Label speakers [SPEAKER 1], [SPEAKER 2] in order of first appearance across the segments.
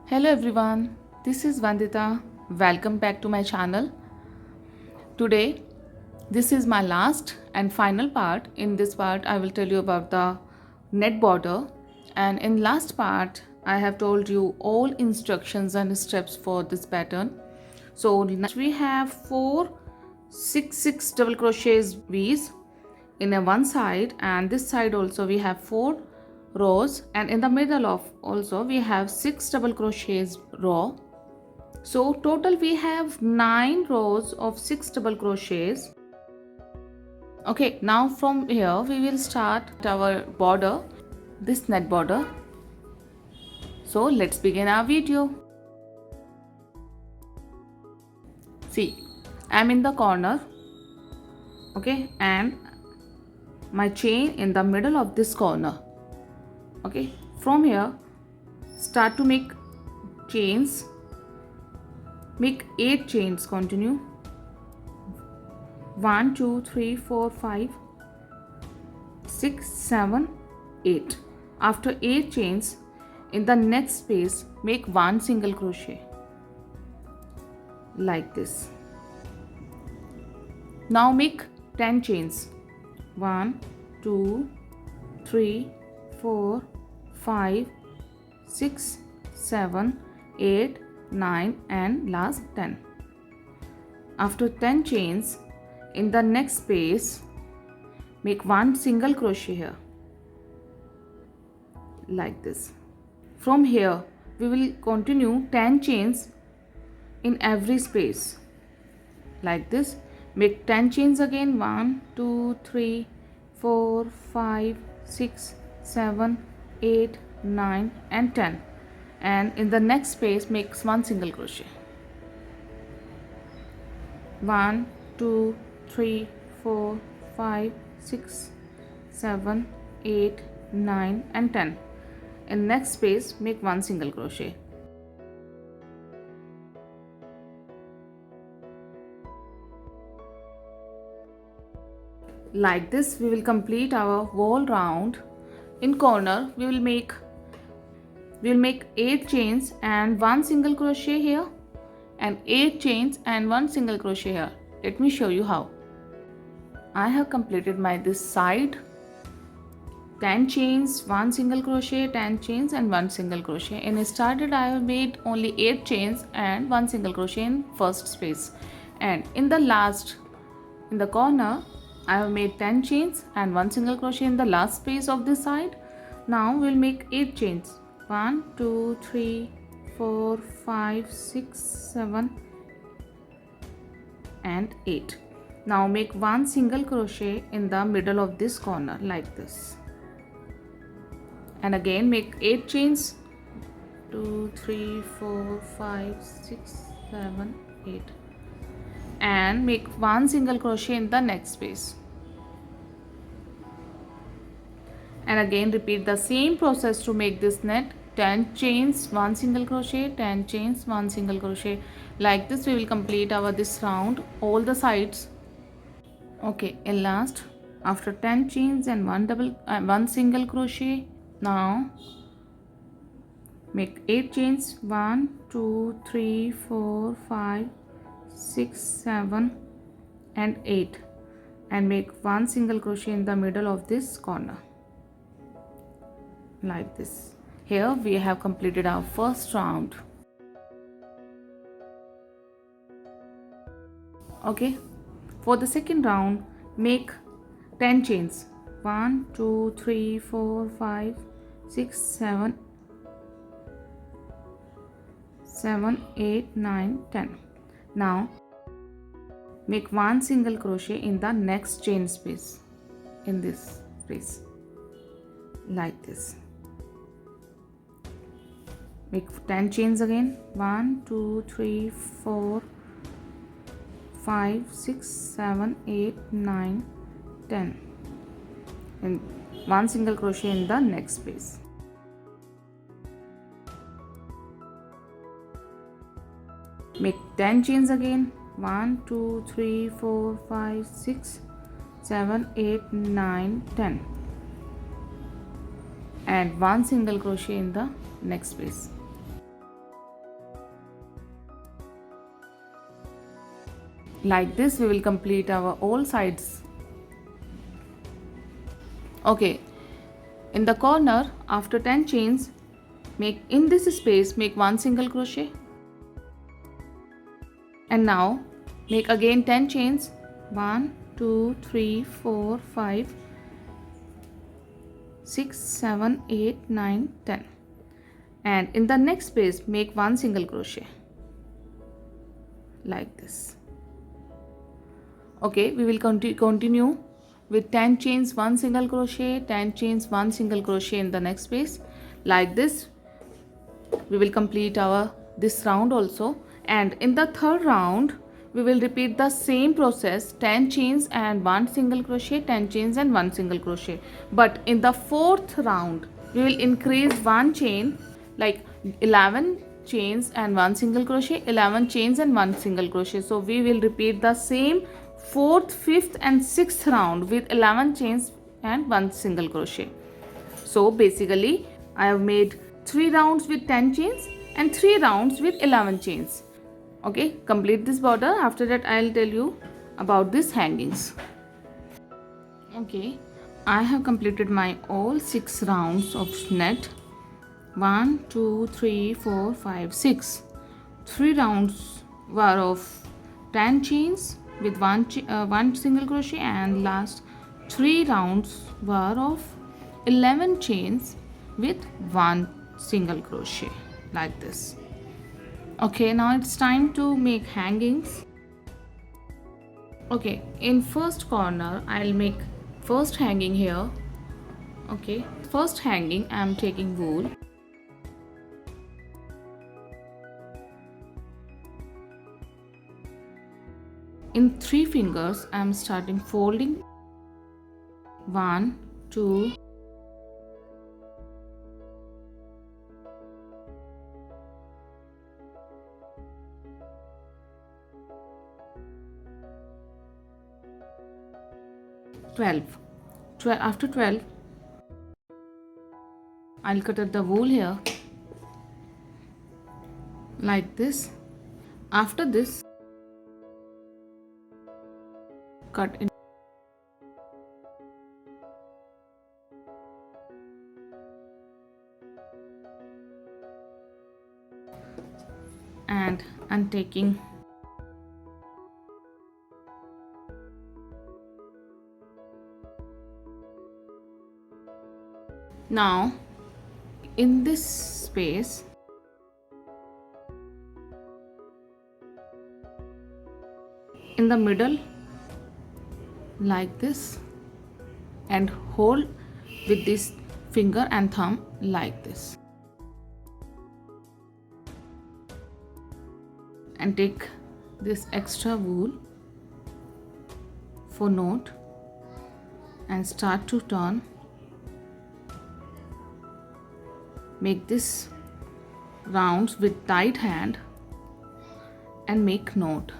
[SPEAKER 1] Hello everyone, this is Vandita. Welcome back to my channel. Today, this is my last and final part. In this part, I will tell you about the net border, and in last part, I have told you all instructions and steps for this pattern. So next we have 4 6 6 double crochets V's in a one side, and this side also we have 4 rows, and in the middle of also we have 6 double crochets row. So total we have 9 rows of 6 double crochets. Okay, now from here we will start our border, this net border. So let's begin our video. See, I'm in the corner, okay, and my chain in the middle of this corner. Okay, from here start to make chains, make 8 chains, continue 1 2 3 4 5 6 7 8. After 8 chains, in the next space make 1 single crochet like this. Now make 10 chains, 1 2 3 4 5 6 7 8 9 and last 10. After 10 chains, in the next space make 1 single crochet here like this. From here we will continue 10 chains in every space like this. Make 10 chains again, 1 2 3 4 5 6 7 8 9 and 10, and in the next space makes 1 single crochet. 1 2 3 4 5 6 7 8 9 and 10. In next space make 1 single crochet. Like this we will complete our whole round. In corner we will make 8 chains and 1 single crochet here, and 8 chains and 1 single crochet here. Let me show you how. I have completed my this side, 10 chains, 1 single crochet, 10 chains and 1 single crochet. In started I have made only 8 chains and 1 single crochet in first space, and in the last, in the corner, I have made 10 chains and 1 single crochet in the last space of this side. Now we'll make 8 chains, 1 2 3 4 5 6 7 and 8. Now make 1 single crochet in the middle of this corner like this, and again make 8 chains, 2 3 4 5 6 7 8, and make 1 single crochet in the next space, and again repeat the same process to make this net. 10 chains, 1 single crochet, 10 chains, 1 single crochet. Like this we will complete our this round, all the sides. Okay, in last, after 10 chains and 1 single crochet, now make 8 chains, 1 2 3 4 5 6 7 and 8, and make 1 single crochet in the middle of this corner like this. Here we have completed our first round. Okay, for the second round make 10 chains, 1 2 3 4 5 6 7 8 9 10. Now make 1 single crochet in the next chain space, in this space like this. Make 10 chains again, 1 2 3 4 5 6 7 8 9 10, and 1 single crochet in the next space. Make 10 chains again, 1 2 3 4 5 6 7 8 9 10, and 1 single crochet in the next space. Like this we will complete our all sides. Okay, in the corner, after 10 chains, make in this space make 1 single crochet, and now make again 10 chains. 1 2 3 4 5 6 7 8 9 10, and in the next space make 1 single crochet like this. Okay, we will continue with 10 chains 1 single crochet, 10 chains 1 single crochet in the next space. Like this we will complete our this round also, and in the third round we will repeat the same process, 10 chains and 1 single crochet, 10 chains and 1 single crochet. But in the fourth round we will increase 1 chain, like 11 chains and 1 single crochet, 11 chains and 1 single crochet. So we will repeat the same fourth, fifth and sixth round with 11 chains and 1 single crochet. So basically I have made 3 rounds with 10 chains and 3 rounds with 11 chains. Okay, complete this border. After that I'll tell you about these hangings. Okay, I have completed my all 6 rounds of net. 1 2 3 4 5 6. 3 rounds were of 10 chains with one single crochet, and last 3 rounds were of 11 chains with 1 single crochet, like this. Okay, now it's time to make hangings. Okay, in first corner I'll make first hanging here. Okay, first hanging I'm taking wool. In 3 fingers I'm starting folding. 1 2 12. After 12 I'll cut at the wool here like this. After this, cut in and I'm taking now in this space in the middle like this, and hold with this finger and thumb like this, and take this extra wool for knot and start to turn. Make this rounds with tight hand and make knot.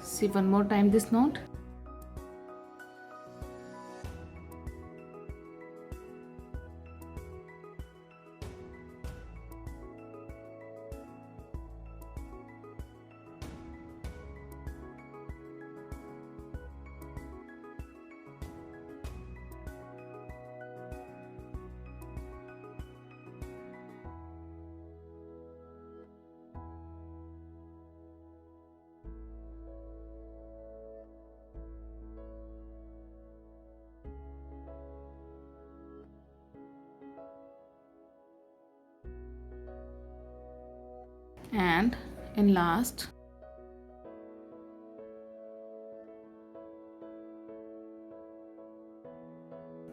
[SPEAKER 1] See one more time this knot. And in last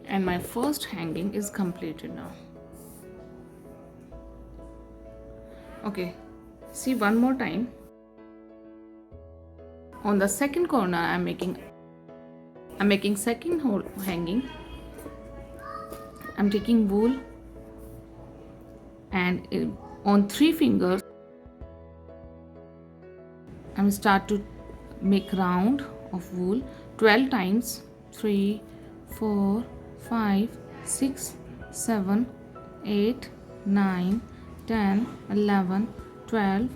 [SPEAKER 1] and my first hanging is completed now. Okay, see one more time. On the second corner I'm making second whole hanging. I'm taking wool and on 3 fingers I'm start to make round of wool 12 times. 3 4 5 6 7 8, 9, 10, 11, 12,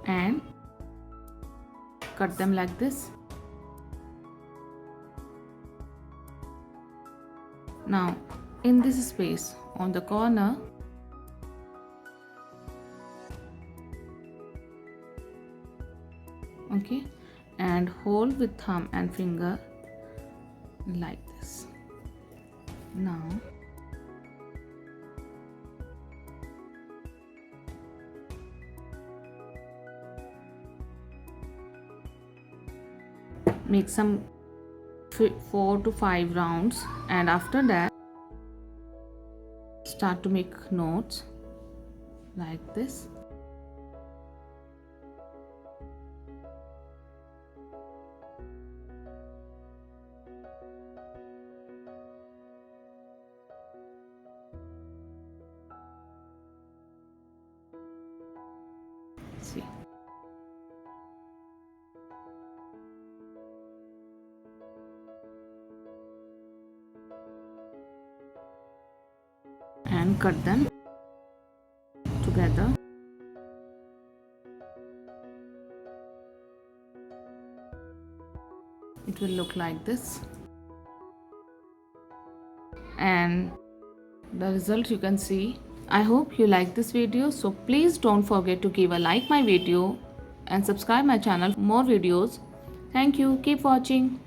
[SPEAKER 1] and cut them like this. Now in this space on the corner, okay, and hold with thumb and finger like this. Now make some 4 to 5 rounds, and after that start to make knots like this. See, and cut them together. It will look like this, and the result you can see. I hope you like this video, so please don't forget to give a like my video and subscribe my channel for more videos. Thank you. Keep watching.